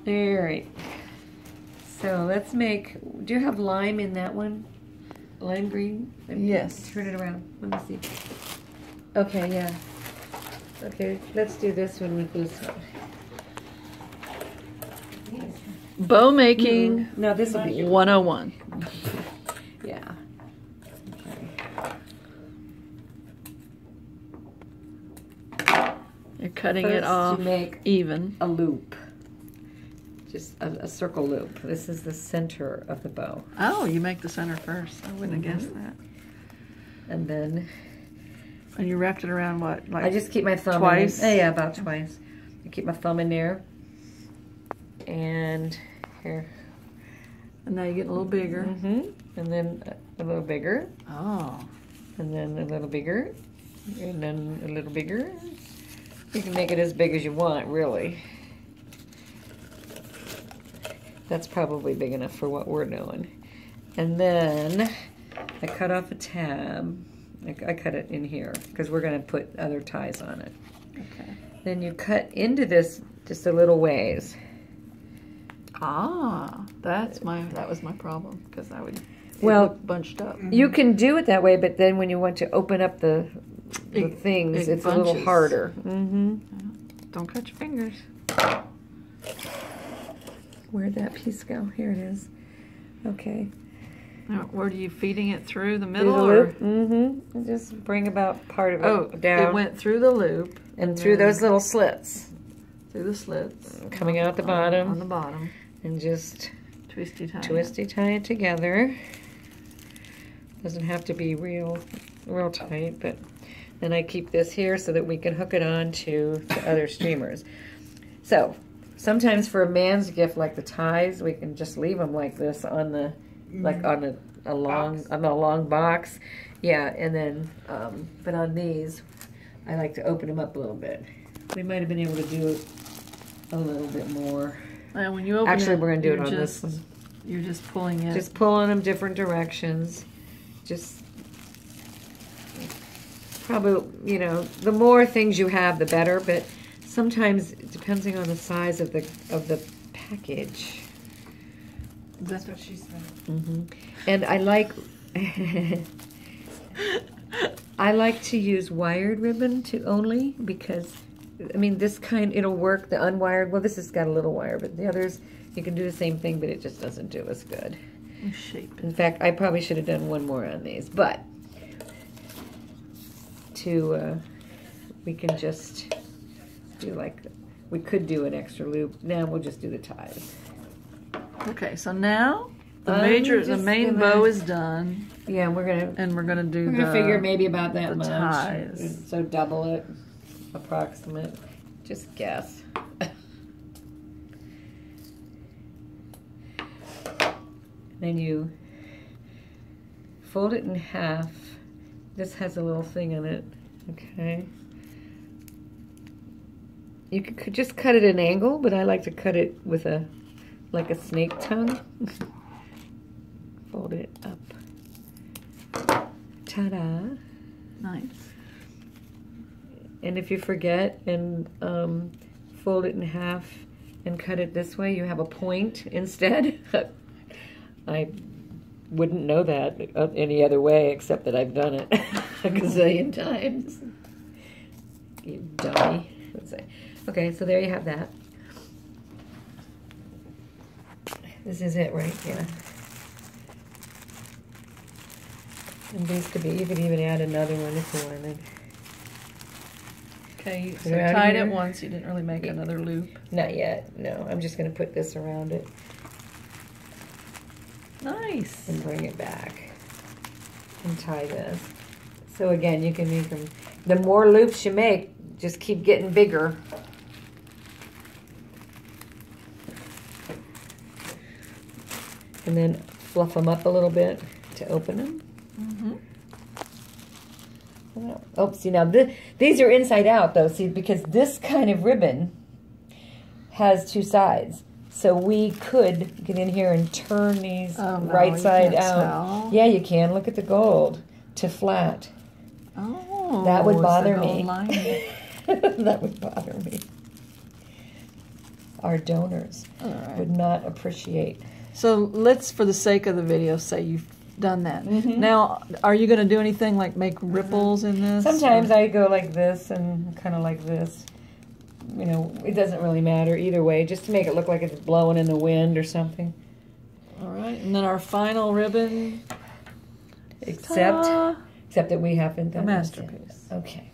All right. So let's make, do you have lime in that one? Lime green? Yes. Turn it around. Let me see. Okay, yeah. Okay, let's do this one with this one. Bow making. No, this will be 101. Yeah. Okay. You're cutting First, it off you make even. a loop. Just a circle loop. This is the center of the bow. Oh, you make the center first. I wouldn't have guessed that. And then And you wrapped it around what? Like I just keep my thumb twice? in. Yeah, about twice. I keep my thumb in there. And here. And now you're getting a little bigger. And then a little bigger. Oh. And then a little bigger. And then a little bigger. You can make it as big as you want, really. That's probably big enough for what we're doing. And then I cut off a tab. I cut it in here because we're going to put other ties on it. Okay. Then you cut into this just a little ways. Ah, that was my problem because I would Look bunched up. You can do it that way, but then when you want to open up the things, it's a little bunches. harder. Don't cut your fingers. Where'd that piece go? Here it is. Okay. Now, where are you feeding it through the Do middle? the Or? loop. Just bring about part of it down. It went through the loop and through those little slits. Through the slits. Coming out the bottom. On the bottom. And just Twisty tie. Twisty tie it together. Doesn't have to be real tight, but then I keep this here so that we can hook it on to other streamers. So sometimes for a man's gift like the ties, we can just leave them like this on the on a long box. Yeah, and then but on these, I like to open them up a little bit. We might have been able to do it a little bit more. And when you open Actually, we're going to do it on this one. You're just pulling it. Just pulling them different directions. Just probably, you know, the more things you have, the better. But sometimes, depending on the size of the package. That's what she said. And I like I like to use wired ribbon only because, I mean, this kind, it'll work. The unwired, well, this has got a little wire, but the others, you can do the same thing, but it just doesn't do as good. Shape. In fact, I probably should have done one more on these, but we can just do we could do an extra loop. Now we'll just do the ties. Okay, so now the main bow is done. Yeah, we're gonna figure maybe about that much. Ties. So double it, approximate. Just guess. Then you fold it in half. This has a little thing on it. Okay. You could just cut it at an angle, but I like to cut it with like a snake tongue. Fold it up. Ta-da. Nice. And if you forget and fold it in half and cut it this way, you have a point instead. I wouldn't know that any other way except that I've done it a gazillion times. You dummy. Let's say. Okay, so there you have that. This is it right here. And these could be, you could even add another one if you wanted. Okay, so tied it once, you didn't really make another loop. Not yet, no. I'm just going to put this around it. Nice. And bring it back. And tie this. So again, you can make them, the more loops you make, just keep getting bigger. And then fluff them up a little bit to open them. Oh, see now, these are inside out though, see, because this kind of ribbon has two sides. So we could get in here and turn these right side out. Tell. Yeah, you can. Look at the gold to flat. Oh, that would bother the me. gold lining. That would bother me. our donors would not appreciate. So let's, for the sake of the video, say you've done that. Now, are you going to do anything like make ripples in this? Sometimes I go like this and kind of like this. You know, it doesn't really matter either way, just to make it look like it's blowing in the wind or something. All right, and then our final ribbon. Except that we haven't done a masterpiece. Okay.